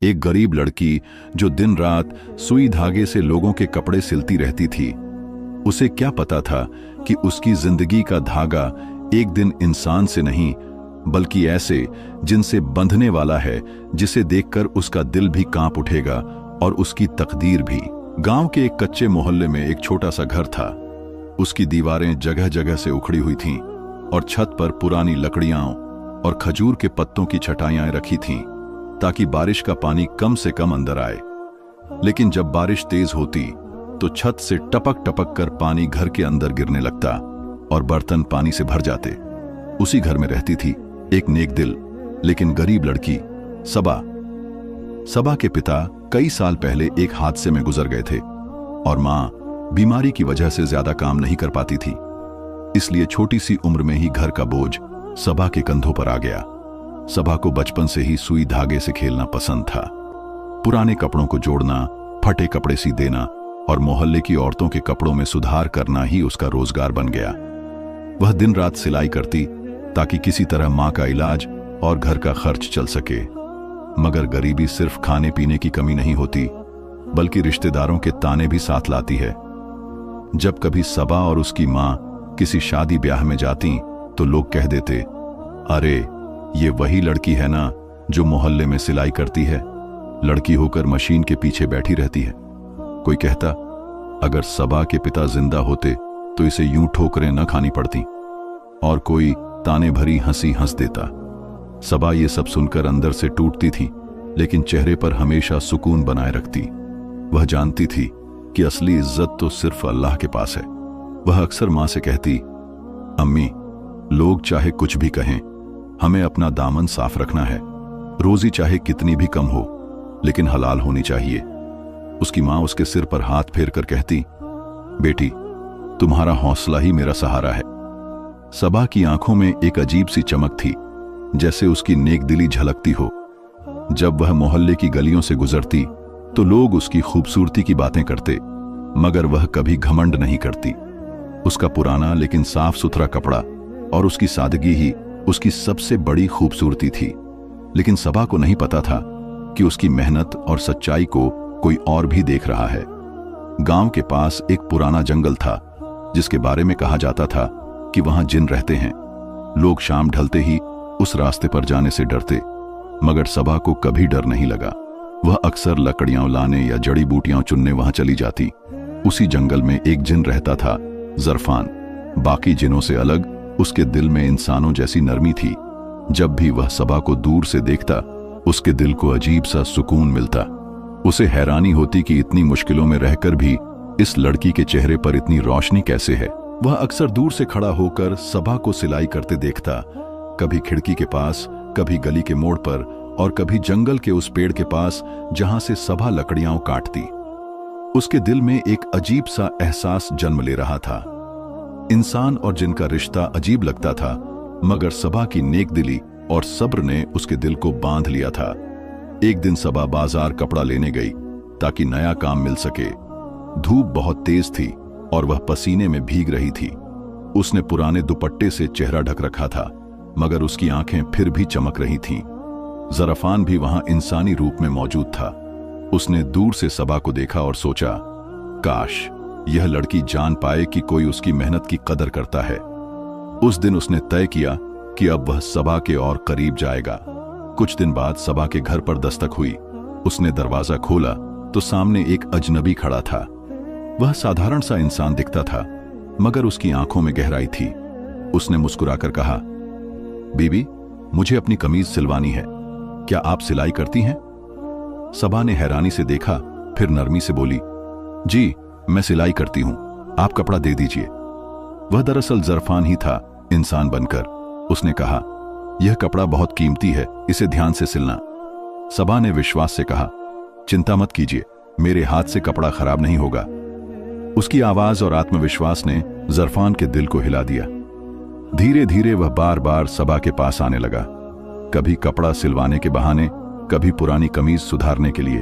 एक गरीब लड़की जो दिन रात सुई धागे से लोगों के कपड़े सिलती रहती थी। उसे क्या पता था कि उसकी जिंदगी का धागा एक दिन इंसान से नहीं बल्कि ऐसे जिनसे बंधने वाला है जिसे देखकर उसका दिल भी कांप उठेगा और उसकी तकदीर भी। गांव के एक कच्चे मोहल्ले में एक छोटा सा घर था। उसकी दीवारें जगह जगह से उखड़ी हुई थीं और छत पर पुरानी लकड़ियां और खजूर के पत्तों की छटाइयां रखी थीं ताकि बारिश का पानी कम से कम अंदर आए। लेकिन जब बारिश तेज होती तो छत से टपक टपक कर पानी घर के अंदर गिरने लगता और बर्तन पानी से भर जाते। उसी घर में रहती थी एक नेक दिल लेकिन गरीब लड़की सबा। सबा के पिता कई साल पहले एक हादसे में गुजर गए थे और मां बीमारी की वजह से ज्यादा काम नहीं कर पाती थी। इसलिए छोटी सी उम्र में ही घर का बोझ सबा के कंधों पर आ गया। सबा को बचपन से ही सुई धागे से खेलना पसंद था। पुराने कपड़ों को जोड़ना, फटे कपड़े सी देना और मोहल्ले की औरतों के कपड़ों में सुधार करना ही उसका रोजगार बन गया। वह दिन रात सिलाई करती ताकि किसी तरह मां का इलाज और घर का खर्च चल सके। मगर गरीबी सिर्फ खाने पीने की कमी नहीं होती बल्कि रिश्तेदारों के ताने भी साथ लाती है। जब कभी सबा और उसकी मां किसी शादी ब्याह में जाती तो लोग कह देते, अरे ये वही लड़की है ना जो मोहल्ले में सिलाई करती है, लड़की होकर मशीन के पीछे बैठी रहती है। कोई कहता, अगर सबा के पिता जिंदा होते तो इसे यूं ठोकरें न खानी पड़ती। और कोई ताने भरी हंसी हंस देता। सबा ये सब सुनकर अंदर से टूटती थी लेकिन चेहरे पर हमेशा सुकून बनाए रखती। वह जानती थी कि असली इज्जत तो सिर्फ अल्लाह के पास है। वह अक्सर मां से कहती, अम्मी, लोग चाहे कुछ भी कहें, हमें अपना दामन साफ रखना है। रोजी चाहे कितनी भी कम हो लेकिन हलाल होनी चाहिए। उसकी मां उसके सिर पर हाथ फेर कर कहती, बेटी, तुम्हारा हौसला ही मेरा सहारा है। सबा की आंखों में एक अजीब सी चमक थी, जैसे उसकी नेकदिली झलकती हो। जब वह मोहल्ले की गलियों से गुजरती तो लोग उसकी खूबसूरती की बातें करते, मगर वह कभी घमंड नहीं करती। उसका पुराना लेकिन साफ सुथरा कपड़ा और उसकी सादगी ही उसकी सबसे बड़ी खूबसूरती थी। लेकिन सबा को नहीं पता था कि उसकी मेहनत और सच्चाई को कोई और भी देख रहा है। गांव के पास एक पुराना जंगल था जिसके बारे में कहा जाता था कि वहां जिन रहते हैं। लोग शाम ढलते ही उस रास्ते पर जाने से डरते, मगर सबा को कभी डर नहीं लगा। वह अक्सर लकड़ियां लाने या जड़ी बूटियां चुनने वहां चली जाती। उसी जंगल में एक जिन रहता था, जरफान। बाकी जिनों से अलग उसके दिल में इंसानों जैसी नरमी थी। जब भी वह सबा को दूर से देखता उसके दिल को अजीब सा सुकून मिलता। उसे हैरानी होती कि इतनी मुश्किलों में रहकर भी इस लड़की के चेहरे पर इतनी रोशनी कैसे है। वह अक्सर दूर से खड़ा होकर सबा को सिलाई करते देखता, कभी खिड़की के पास, कभी गली के मोड़ पर और कभी जंगल के उस पेड़ के पास जहां से सबा लकड़ियां काटती। उसके दिल में एक अजीब सा एहसास जन्म ले रहा था। इंसान और जिनका रिश्ता अजीब लगता था, मगर सबा की नेकदिली और सब्र ने उसके दिल को बांध लिया था। एक दिन सबा बाजार कपड़ा लेने गई ताकि नया काम मिल सके। धूप बहुत तेज थी और वह पसीने में भीग रही थी। उसने पुराने दुपट्टे से चेहरा ढक रखा था, मगर उसकी आंखें फिर भी चमक रही थीं। जरफान भी वहां इंसानी रूप में मौजूद था। उसने दूर से सबा को देखा और सोचा, काश यह लड़की जान पाए कि कोई उसकी मेहनत की कदर करता है। उस दिन उसने तय किया कि अब वह सबा के और करीब जाएगा। कुछ दिन बाद सबा के घर पर दस्तक हुई। उसने दरवाजा खोला तो सामने एक अजनबी खड़ा था। वह साधारण सा इंसान दिखता था, मगर उसकी आंखों में गहराई थी। उसने मुस्कुराकर कहा, बीबी, मुझे अपनी कमीज सिलवानी है, क्या आप सिलाई करती हैं? सबा ने हैरानी से देखा, फिर नरमी से बोली, जी मैं सिलाई करती हूं, आप कपड़ा दे दीजिए। वह दरअसल जरफान ही था, इंसान बनकर। उसने कहा, यह कपड़ा बहुत कीमती है, इसे ध्यान से सिलना। सबा ने विश्वास से कहा, चिंता मत कीजिए, मेरे हाथ से कपड़ा खराब नहीं होगा। उसकी आवाज और आत्मविश्वास ने जरफान के दिल को हिला दिया। धीरे धीरे वह बार बार सबा के पास आने लगा, कभी कपड़ा सिलवाने के बहाने, कभी पुरानी कमीज सुधारने के लिए।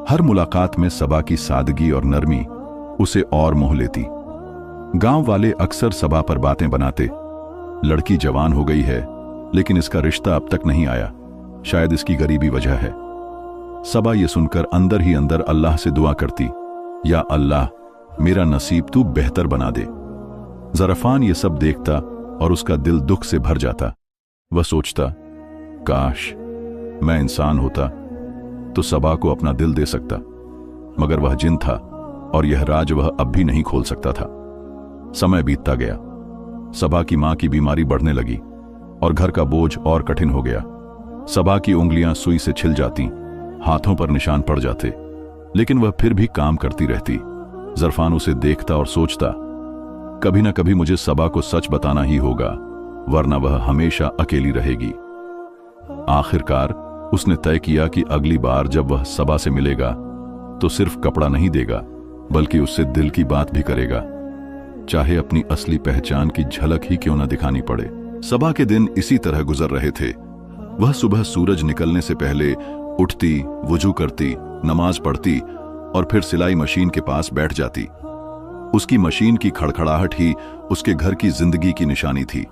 हर मुलाकात में सबा की सादगी और नरमी उसे और मोह लेती। गांव वाले अक्सर सबा पर बातें बनाते, लड़की जवान हो गई है लेकिन इसका रिश्ता अब तक नहीं आया, शायद इसकी गरीबी वजह है। सबा ये सुनकर अंदर ही अंदर अल्लाह से दुआ करती, या अल्लाह, मेरा नसीब तू बेहतर बना दे। ज़रफ़ान ये सब देखता और उसका दिल दुख से भर जाता। वह सोचता, काश मैं इंसान होता तो सबा को अपना दिल दे सकता, मगर वह जिन था और यह राज वह अब भी नहीं खोल सकता था। समय बीतता गया। सबा की मां की बीमारी बढ़ने लगी और घर का बोझ और कठिन हो गया। सबा की उंगलियां सुई से छिल जाती, हाथों पर निशान पड़ जाते, लेकिन वह फिर भी काम करती रहती। ज़रफ़ान उसे देखता और सोचता, कभी ना कभी मुझे सबा को सच बताना ही होगा, वरना वह हमेशा अकेली रहेगी। आखिरकार उसने तय किया कि अगली बार जब वह सबा से मिलेगा तो सिर्फ कपड़ा नहीं देगा, बल्कि उससे दिल की बात भी करेगा, चाहे अपनी असली पहचान की झलक ही क्यों न दिखानी पड़े। सबा के दिन इसी तरह गुजर रहे थे। वह सुबह सूरज निकलने से पहले उठती, वुजू करती, नमाज पढ़ती और फिर सिलाई मशीन के पास बैठ जाती। उसकी मशीन की खड़खड़ाहट ही उसके घर की जिंदगी की निशानी थी।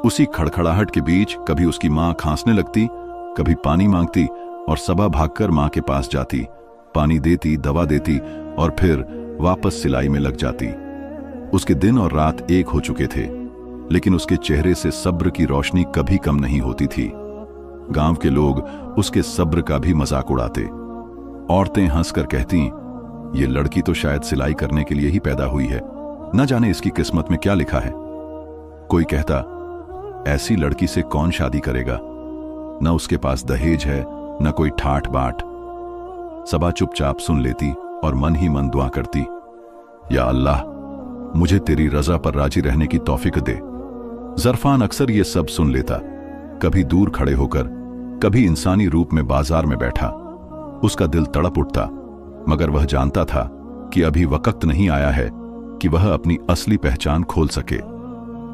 उसी खड़खड़ाहट के बीच कभी उसकी मां खांसने लगती, कभी पानी मांगती और सबा भागकर मां के पास जाती, पानी देती, दवा देती और फिर वापस सिलाई में लग जाती। उसके दिन और रात एक हो चुके थे, लेकिन उसके चेहरे से सब्र की रोशनी कभी कम नहीं होती थी। गांव के लोग उसके सब्र का भी मजाक उड़ाते। औरतें हंसकर कहती, ये लड़की तो शायद सिलाई करने के लिए ही पैदा हुई है, न जाने इसकी किस्मत में क्या लिखा है। कोई कहता, ऐसी लड़की से कौन शादी करेगा, न उसके पास दहेज है न कोई ठाठ बाट। सबा चुपचाप सुन लेती और मन ही मन दुआ करती, या अल्लाह, मुझे तेरी रजा पर राजी रहने की तौफीक दे। ज़रफ़ान अक्सर ये सब सुन लेता, कभी दूर खड़े होकर, कभी इंसानी रूप में बाजार में बैठा। उसका दिल तड़प उठता, मगर वह जानता था कि अभी वक्त नहीं आया है कि वह अपनी असली पहचान खोल सके।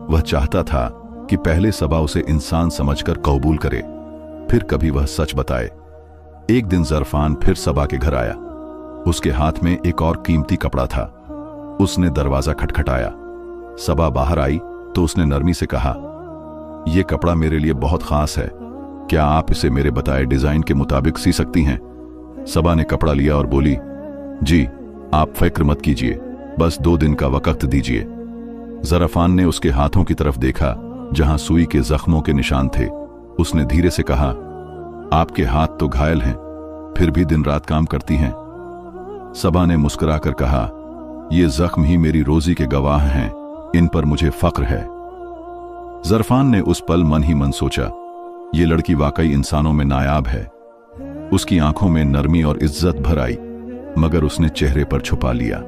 वह चाहता था कि पहले सबा उसे इंसान समझकर कबूल करे, फिर कभी वह सच बताए। एक दिन ज़रफ़ान फिर सबा के घर आया। उसके हाथ में एक और कीमती कपड़ा था। उसने दरवाजा खटखटाया। सबा बाहर आई तो उसने नरमी से कहा, यह कपड़ा मेरे लिए बहुत खास है, क्या आप इसे मेरे बताए डिजाइन के मुताबिक सी सकती हैं? सबा ने कपड़ा लिया और बोली, जी, आप फिक्र मत कीजिए, बस 2 दिन का वक्त दीजिए। ज़रफ़ान ने उसके हाथों की तरफ देखा जहां सुई के जख्मों के निशान थे। उसने धीरे से कहा, आपके हाथ तो घायल हैं, फिर भी दिन रात काम करती हैं। सबा ने मुस्कुराकर कहा, ये जख्म ही मेरी रोजी के गवाह हैं, इन पर मुझे फख्र है। ज़रफ़ान ने उस पल मन ही मन सोचा, ये लड़की वाकई इंसानों में नायाब है। उसकी आंखों में नरमी और इज्जत भर आई, मगर उसने चेहरे पर छुपा लिया।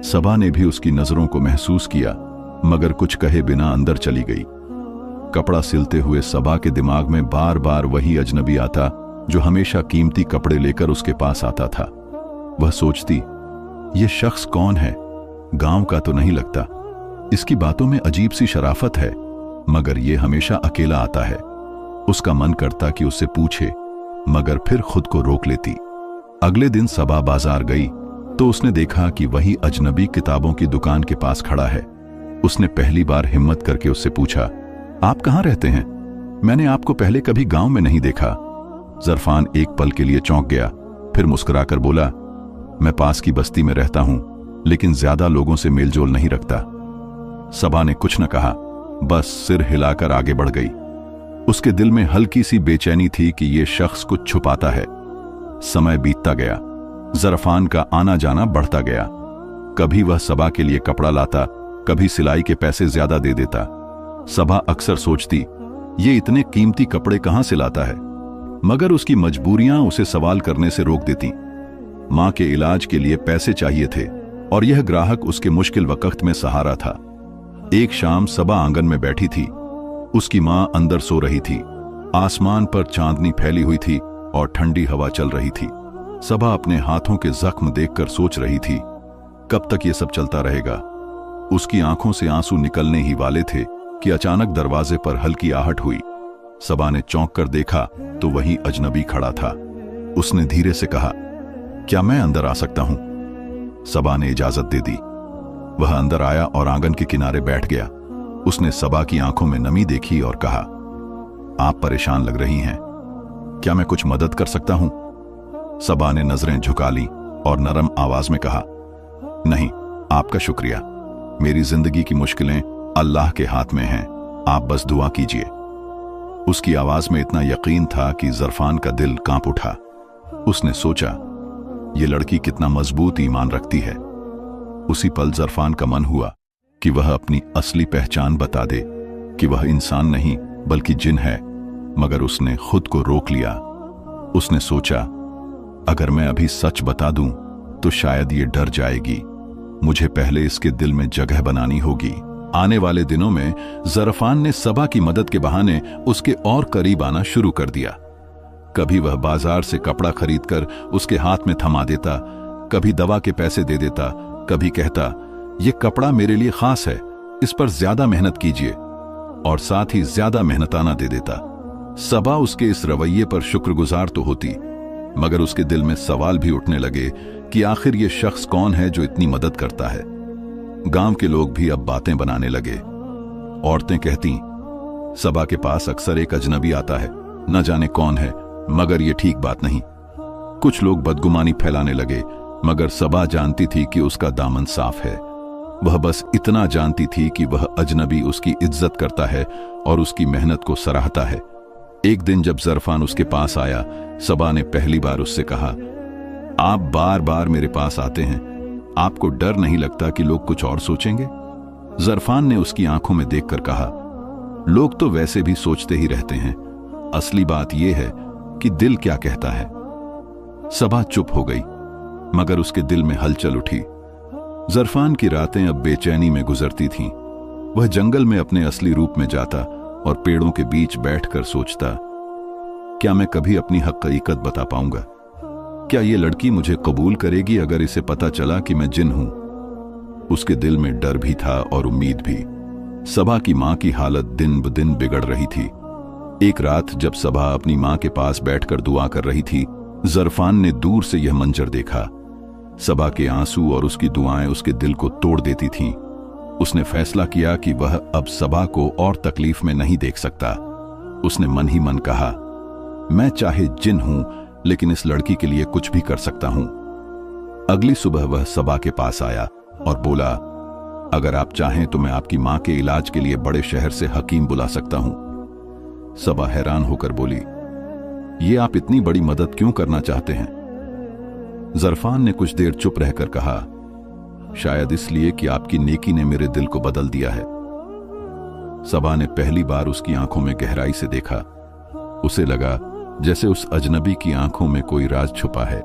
सबा ने भी उसकी नजरों को महसूस किया, मगर कुछ कहे बिना अंदर चली गई। कपड़ा सिलते हुए सबा के दिमाग में बार बार वही अजनबी आता जो हमेशा कीमती कपड़े लेकर उसके पास आता था। वह सोचती, ये शख्स कौन है? गांव का तो नहीं लगता, इसकी बातों में अजीब सी शराफत है, मगर ये हमेशा अकेला आता है। उसका मन करता कि उससे पूछे, मगर फिर खुद को रोक लेती। अगले दिन सबा बाजार गई तो उसने देखा कि वही अजनबी किताबों की दुकान के पास खड़ा है। उसने पहली बार हिम्मत करके उससे पूछा, आप कहाँ रहते हैं? मैंने आपको पहले कभी गांव में नहीं देखा। ज़रफ़ान एक पल के लिए चौंक गया, फिर मुस्कुराकर बोला, मैं पास की बस्ती में रहता हूं, लेकिन ज्यादा लोगों से मेलजोल नहीं रखता। सबा ने कुछ न कहा, बस सिर हिलाकर आगे बढ़ गई। उसके दिल में हल्की सी बेचैनी थी कि यह शख्स कुछ छुपाता है। समय बीतता गया। ज़रफ़ान का आना जाना बढ़ता गया। कभी वह सबा के लिए कपड़ा लाता, कभी सिलाई के पैसे ज्यादा दे देता। सबा अक्सर सोचती, ये इतने कीमती कपड़े कहां से लाता है, मगर उसकी मजबूरियां उसे सवाल करने से रोक देती। मां के इलाज के लिए पैसे चाहिए थे और यह ग्राहक उसके मुश्किल वक्त में सहारा था। एक शाम सबा आंगन में बैठी थी। उसकी मां अंदर सो रही थी। आसमान पर चांदनी फैली हुई थी और ठंडी हवा चल रही थी। सबा अपने हाथों के जख्म देखकर सोच रही थी, कब तक ये सब चलता रहेगा। उसकी आंखों से आंसू निकलने ही वाले थे कि अचानक दरवाजे पर हल्की आहट हुई। सबा ने चौंक कर देखा तो वही अजनबी खड़ा था। उसने धीरे से कहा, क्या मैं अंदर आ सकता हूं? सबा ने इजाजत दे दी। वह अंदर आया और आंगन के किनारे बैठ गया। उसने सबा की आंखों में नमी देखी और कहा, आप परेशान लग रही हैं, क्या मैं कुछ मदद कर सकता हूं? सबा ने नजरें झुका ली और नरम आवाज में कहा, नहीं, आपका शुक्रिया। मेरी जिंदगी की मुश्किलें अल्लाह के हाथ में हैं, आप बस दुआ कीजिए। उसकी आवाज में इतना यकीन था कि जरफान का दिल कांप उठा। उसने सोचा, ये लड़की कितना मजबूत ईमान रखती है। उसी पल जरफान का मन हुआ कि वह अपनी असली पहचान बता दे कि वह इंसान नहीं बल्कि जिन है, मगर उसने खुद को रोक लिया। उसने सोचा, अगर मैं अभी सच बता दूं तो शायद ये डर जाएगी। मुझे पहले इसके दिल में जगह बनानी होगी। आने वाले दिनों में जरफान ने सबा की मदद के बहाने उसके और करीब आना शुरू कर दिया। कभी वह बाजार से कपड़ा खरीदकर उसके हाथ में थमा देता, कभी दवा के पैसे दे देता, कभी कहता, ये कपड़ा मेरे लिए खास है, इस पर ज्यादा मेहनत कीजिए, और साथ ही ज्यादा मेहनताना दे देता। सबा उसके इस रवैये पर शुक्रगुजार तो होती, मगर उसके दिल में सवाल भी उठने लगे कि आखिर ये शख्स कौन है जो इतनी मदद करता है। गांव के लोग भी अब बातें बनाने लगे। औरतें कहती, सबा के पास अक्सर एक अजनबी आता है, न जाने कौन है, मगर ये ठीक बात नहीं। कुछ लोग बदगुमानी फैलाने लगे, मगर सबा जानती थी कि उसका दामन साफ है। वह बस इतना जानती थी कि वह अजनबी उसकी इज्जत करता है और उसकी मेहनत को सराहता है। एक दिन जब जरफान उसके पास आया, सबा ने पहली बार उससे कहा, आप बार बार मेरे पास आते हैं, आपको डर नहीं लगता कि लोग कुछ और सोचेंगे? जरफान ने उसकी आंखों में देखकर कहा, लोग तो वैसे भी सोचते ही रहते हैं, असली बात यह है कि दिल क्या कहता है। सबा चुप हो गई, मगर उसके दिल में हलचल उठी। जरफान की रातें अब बेचैनी में गुजरती थीं। वह जंगल में अपने असली रूप में जाता और पेड़ों के बीच बैठकर सोचता, क्या मैं कभी अपनी हकीकत बता पाऊंगा? क्या ये लड़की मुझे कबूल करेगी अगर इसे पता चला कि मैं जिन हूं? उसके दिल में डर भी था और उम्मीद भी। सबा की मां की हालत दिन ब दिन बिगड़ रही थी। एक रात जब सबा अपनी मां के पास बैठकर दुआ कर रही थी, जरफान ने दूर से यह मंजर देखा। सबा के आंसू और उसकी दुआएं उसके दिल को तोड़ देती थीं। उसने फैसला किया कि वह अब सबा को और तकलीफ में नहीं देख सकता। उसने मन ही मन कहा, मैं चाहे जिन हूं, लेकिन इस लड़की के लिए कुछ भी कर सकता हूं। अगली सुबह वह सबा के पास आया और बोला, अगर आप चाहें तो मैं आपकी मां के इलाज के लिए बड़े शहर से हकीम बुला सकता हूं। सबा हैरान होकर बोली, ये आप इतनी बड़ी मदद क्यों करना चाहते हैं? जरफान ने कुछ देर चुप रहकर कहा, शायद इसलिए कि आपकी नेकी ने मेरे दिल को बदल दिया है। सबा ने पहली बार उसकी आंखों में गहराई से देखा। उसे लगा जैसे उस अजनबी की आंखों में कोई राज छुपा है,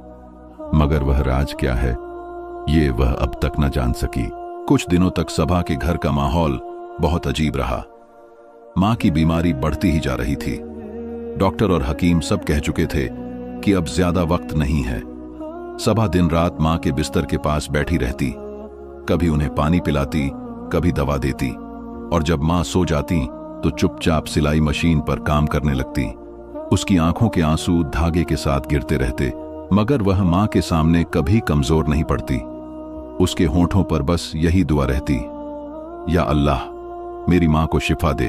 मगर वह राज क्या है, ये वह अब तक न जान सकी। कुछ दिनों तक सबा के घर का माहौल बहुत अजीब रहा। मां की बीमारी बढ़ती ही जा रही थी। डॉक्टर और हकीम सब कह चुके थे कि अब ज्यादा वक्त नहीं है। सबा दिन रात मां के बिस्तर के पास बैठी रहती, कभी उन्हें पानी पिलाती, कभी दवा देती, और जब मां सो जाती तो चुपचाप सिलाई मशीन पर काम करने लगती। उसकी आंखों के आंसू धागे के साथ गिरते रहते, मगर वह मां के सामने कभी कमजोर नहीं पड़ती। उसके होंठों पर बस यही दुआ रहती, या अल्लाह मेरी मां को शिफा दे।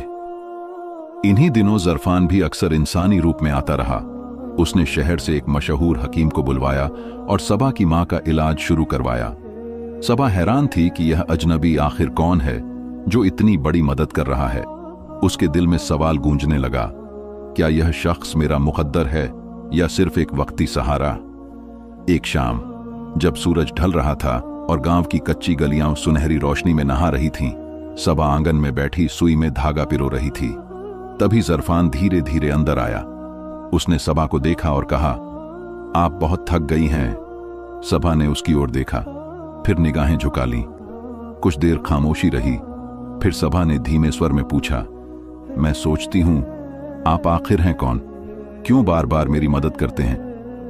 इन्हीं दिनों जरफान भी अक्सर इंसानी रूप में आता रहा। उसने शहर से एक मशहूर हकीम को बुलवाया और सबा की मां का इलाज शुरू करवाया। सबा हैरान थी कि यह अजनबी आखिर कौन है जो इतनी बड़ी मदद कर रहा है। उसके दिल में सवाल गूंजने लगा, क्या यह शख्स मेरा मुकद्दर है या सिर्फ एक वक्ती सहारा? एक शाम जब सूरज ढल रहा था और गांव की कच्ची गलियां सुनहरी रोशनी में नहा रही थीं, सबा आंगन में बैठी सुई में धागा पिरो रही थी। तभी जरफान धीरे धीरे अंदर आया। उसने सबा को देखा और कहा, आप बहुत थक गई हैं। सबा ने उसकी ओर देखा, फिर निगाहें झुका लीं। कुछ देर खामोशी रही, फिर सबा ने धीमे स्वर में पूछा, मैं सोचती हूं आप आखिर हैं कौन? क्यों बार बार मेरी मदद करते हैं?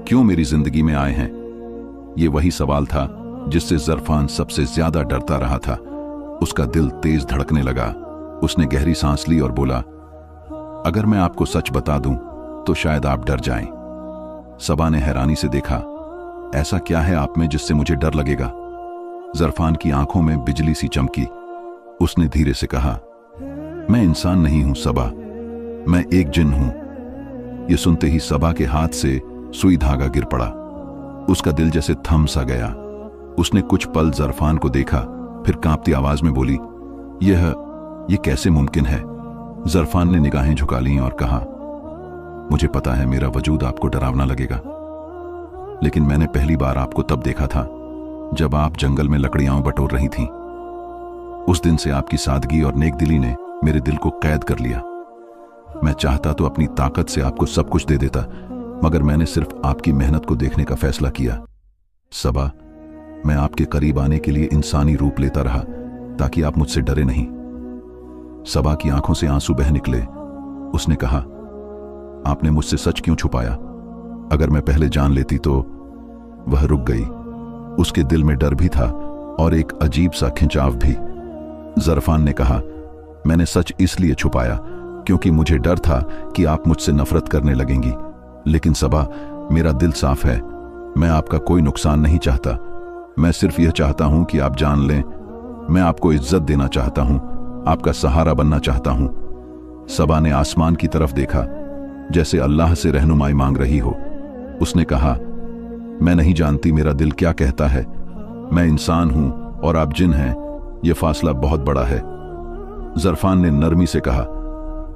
क्यों मेरी जिंदगी में आए हैं? ये वही सवाल था जिससे जरफान सबसे ज्यादा डरता रहा था। उसका दिल तेज धड़कने लगा। उसने गहरी सांस ली और बोला, अगर मैं आपको सच बता दूं तो शायद आप डर जाएं। सबा ने हैरानी से देखा, ऐसा क्या है आप में जिससे मुझे डर लगेगा? जरफान की आंखों में बिजली सी चमकी। उसने धीरे से कहा, मैं इंसान नहीं हूं सबा, मैं एक जिन हूं। यह सुनते ही सबा के हाथ से सुई धागा गिर पड़ा। उसका दिल जैसे थम सा गया। उसने कुछ पल जरफान को देखा, फिर कांपती आवाज में बोली, ये कैसे मुमकिन है? जरफान ने निगाहें झुका लीं और कहा, मुझे पता है मेरा वजूद आपको डरावना लगेगा, लेकिन मैंने पहली बार आपको तब देखा था जब आप जंगल में लकड़ियां बटोर रही थीं। उस दिन से आपकी सादगी और नेकदिली ने मेरे दिल को कैद कर लिया। मैं चाहता तो अपनी ताकत से आपको सब कुछ दे देता, मगर मैंने सिर्फ आपकी मेहनत को देखने का फैसला किया। सबा, मैं आपके करीब आने के लिए इंसानी रूप लेता रहा ताकि आप मुझसे डरे नहीं। सबा की आंखों से आंसू बह निकले। उसने कहा, आपने मुझसे सच क्यों छुपाया? अगर मैं पहले जान लेती तो। वह रुक गई। उसके दिल में डर भी था और एक अजीब सा खिंचाव भी। जरफान ने कहा, मैंने सच इसलिए छुपाया क्योंकि मुझे डर था कि आप मुझसे नफरत करने लगेंगी। लेकिन सबा, मेरा दिल साफ है, मैं आपका कोई नुकसान नहीं चाहता। मैं सिर्फ यह चाहता हूं कि आप जान लें, मैं आपको इज्जत देना चाहता हूं, आपका सहारा बनना चाहता हूं। सबा ने आसमान की तरफ देखा, जैसे अल्लाह से रहनुमाई मांग रही हो। उसने कहा, मैं नहीं जानती मेरा दिल क्या कहता है। मैं इंसान हूं और आप जिन हैं, यह फासला बहुत बड़ा है। जरफान ने नरमी से कहा,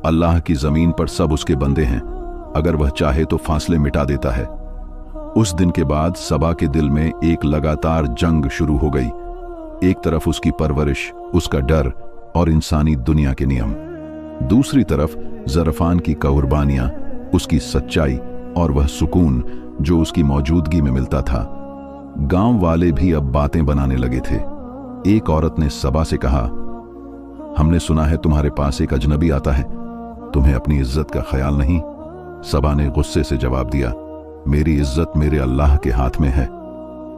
अल्लाह की जमीन पर सब उसके बंदे हैं, अगर वह चाहे तो फासले मिटा देता है। उस दिन के बाद सबा के दिल में एक लगातार जंग शुरू हो गई। एक तरफ उसकी परवरिश, उसका डर और इंसानी दुनिया के नियम, दूसरी तरफ जरफान की कुर्बानियां, उसकी सच्चाई और वह सुकून जो उसकी मौजूदगी में मिलता था। गांव वाले भी अब बातें बनाने लगे थे। एक औरत ने सबा से कहा, हमने सुना है तुम्हारे पास एक अजनबी आता है, तुम्हें अपनी इज्जत का ख्याल नहीं? सबा ने गुस्से से जवाब दिया, मेरी इज्जत मेरे अल्लाह के हाथ में है।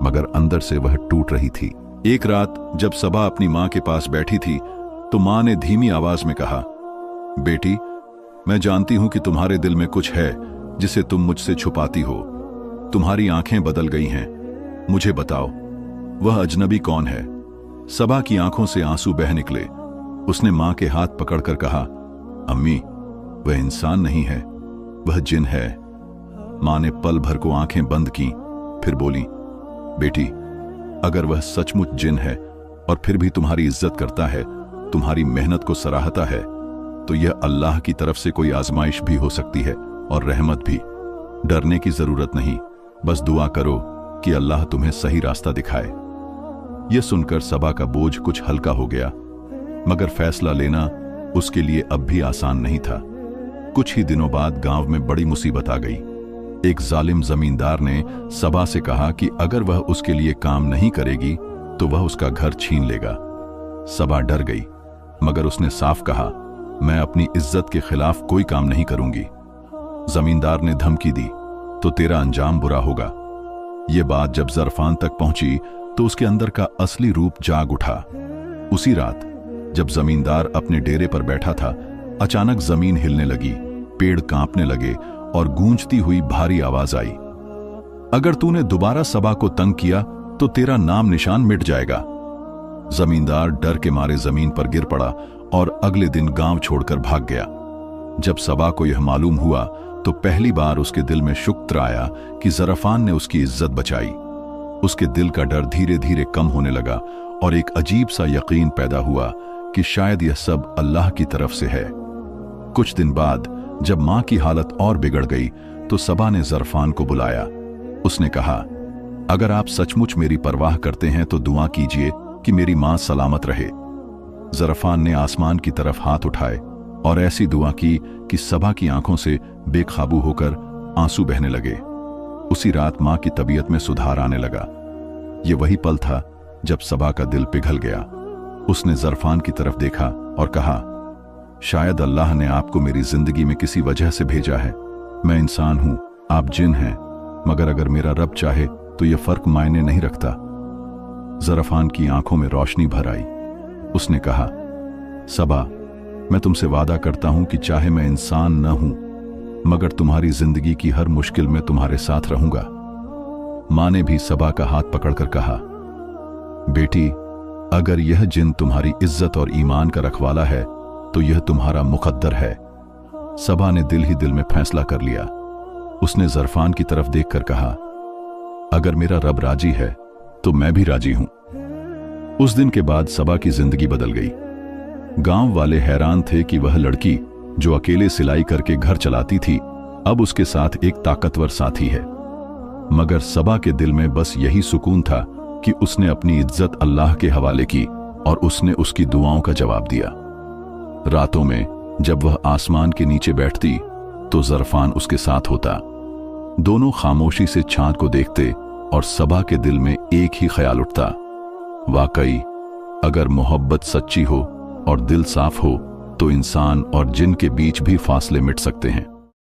मगर अंदर से वह टूट रही थी। एक रात जब सबा अपनी मां के पास बैठी थी तो मां ने धीमी आवाज में कहा, बेटी, मैं जानती हूं कि तुम्हारे दिल में कुछ है जिसे तुम मुझसे छुपाती हो। तुम्हारी आंखें बदल गई हैं, मुझे बताओ, वह अजनबी कौन है? सबा की आंखों से आंसू बह निकले। उसने मां के हाथ पकड़कर कहा, अम्मी, वह इंसान नहीं है, वह जिन है। मां ने पल भर को आंखें बंद की, फिर बोली, बेटी, अगर वह सचमुच जिन है और फिर भी तुम्हारी इज्जत करता है, तुम्हारी मेहनत को सराहता है, तो यह अल्लाह की तरफ से कोई आजमाइश भी हो सकती है और रहमत भी। डरने की जरूरत नहीं, बस दुआ करो कि अल्लाह तुम्हें सही रास्ता दिखाए। यह सुनकर सबा का बोझ कुछ हल्का हो गया, मगर फैसला लेना उसके लिए अब भी आसान नहीं था। कुछ ही दिनों बाद गांव में बड़ी मुसीबत आ गई। एक जालिम जमींदार ने सबा से कहा कि अगर वह उसके लिए काम नहीं करेगी तो वह उसका घर छीन लेगा। सबा डर गई, मगर उसने साफ कहा, मैं अपनी इज्जत के खिलाफ कोई काम नहीं करूंगी। जमींदार ने धमकी दी तो तेरा अंजाम बुरा होगा। यह बात जब जरफान तक पहुंची तो उसके अंदर का असली रूप जाग उठा। उसी रात जब जमींदार अपने डेरे पर बैठा था, अचानक जमीन हिलने लगी, पेड़ कांपने लगे और गूंजती हुई भारी आवाज आई, अगर तूने दोबारा सबा को तंग किया तो तेरा नाम निशान मिट जाएगा। जमींदार डर के मारे जमीन पर गिर पड़ा और अगले दिन गांव छोड़कर भाग गया। जब सबा को यह मालूम हुआ तो पहली बार उसके दिल में शुक्र आया कि जरफान ने उसकी इज्जत बचाई। उसके दिल का डर धीरे धीरे कम होने लगा और एक अजीब सा यकीन पैदा हुआ कि शायद यह सब अल्लाह की तरफ से है। कुछ दिन बाद जब मां की हालत और बिगड़ गई तो सबा ने जरफान को बुलाया। उसने कहा, अगर आप सचमुच मेरी परवाह करते हैं तो दुआ कीजिए कि मेरी मां सलामत रहे। जरफान ने आसमान की तरफ हाथ उठाए और ऐसी दुआ की कि सबा की आंखों से बेकाबू होकर आंसू बहने लगे। उसी रात मां की तबीयत में सुधार आने लगा। यह वही पल था जब सबा का दिल पिघल गया। उसने जरफान की तरफ देखा और कहा, शायद अल्लाह ने आपको मेरी जिंदगी में किसी वजह से भेजा है। मैं इंसान हूं, आप जिन हैं, मगर अगर मेरा रब चाहे तो यह फर्क मायने नहीं रखता। जरफान की आंखों में रोशनी भर आई। उसने कहा, सबा, मैं तुमसे वादा करता हूं कि चाहे मैं इंसान न हूं, मगर तुम्हारी जिंदगी की हर मुश्किल में तुम्हारे साथ रहूंगा। मां ने भी सबा का हाथ पकड़कर कहा, बेटी, अगर यह जिन तुम्हारी इज्जत और ईमान का रखवाला है तो यह तुम्हारा मुकद्दर है। सबा ने दिल ही दिल में फैसला कर लिया। उसने जरफान की तरफ देखकर कहा, अगर मेरा रब राजी है तो मैं भी राजी हूं। उस दिन के बाद सबा की जिंदगी बदल गई। गांव वाले हैरान थे कि वह लड़की जो अकेले सिलाई करके घर चलाती थी अब उसके साथ एक ताकतवर साथी है। मगर सबा के दिल में बस यही सुकून था कि उसने अपनी इज्जत अल्लाह के हवाले की और उसने उसकी दुआओं का जवाब दिया। रातों में जब वह आसमान के नीचे बैठती तो ज़रफ़ान उसके साथ होता। दोनों खामोशी से चांद को देखते और सबा के दिल में एक ही ख्याल उठता, वाकई अगर मोहब्बत सच्ची हो और दिल साफ हो तो इंसान और जिन के बीच भी फासले मिट सकते हैं।